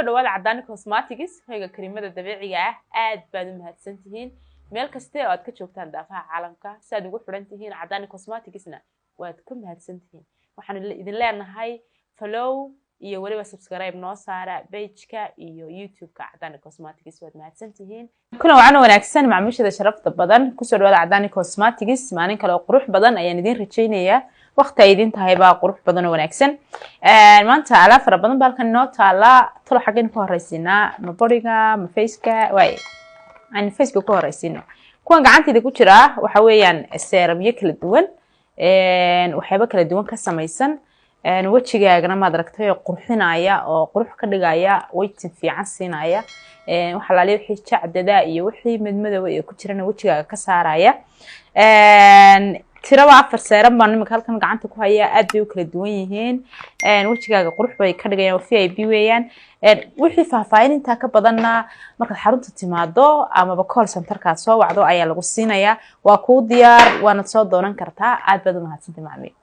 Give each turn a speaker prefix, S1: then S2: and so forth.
S1: dhawaada Cadaani Cosmetics hoyga kareemada dabiiciga ah aad baad u mahadsantihiin meel kasta oo aad ka joogtaan daafaha caalamka si aad ugu xiran tihiin Cadaani Cosmeticsna waad ku mahadsantihiin waxaan idin leenahay follow iyo waliba subscribe noo saara page-ka iyo YouTube-ka Cadaani Cosmetics waad mahadsantihiin kuna waxaan wanaagsan macaamiishada sharafta badan ku soo dhawaada Cadaani Cosmetics maalin kale oo qurux badan ayaan idin rajaynayaa waqti ay idin tahay baa qurux badan oo wanaagsan maanta ala fara badan balkan noo taala tolo xagin ku horeysinaa ma bodiga ma face-ka way aan face-ka ku horeysinaa kuwan gacantayda ku jira waxa weeyaan seeramyo kala duwan waxyaabo kala duwan ka samaysan wajigaagana ma aragtay qurxinaya oo qurux ka dhigaya wajin fiican siinaya waxa la leeyahay wixii jacdada iyo wixii madmadow ee ku jirana wajigaaga ka saaraya tiraba 4 seeram baan nimka halkan gacanta ku haya aad bay u kala duwan yihiin wajigaaga qurux bay ka dhigayaan VIP weeyaan wixii faahfaahin inta ka badanna marka xarunta timaado ama call center-ka soo wacdo ayaa lagu siinayaa waa ku diyaar waana soo doonan kartaa aad baad u mahadsantahay macmiil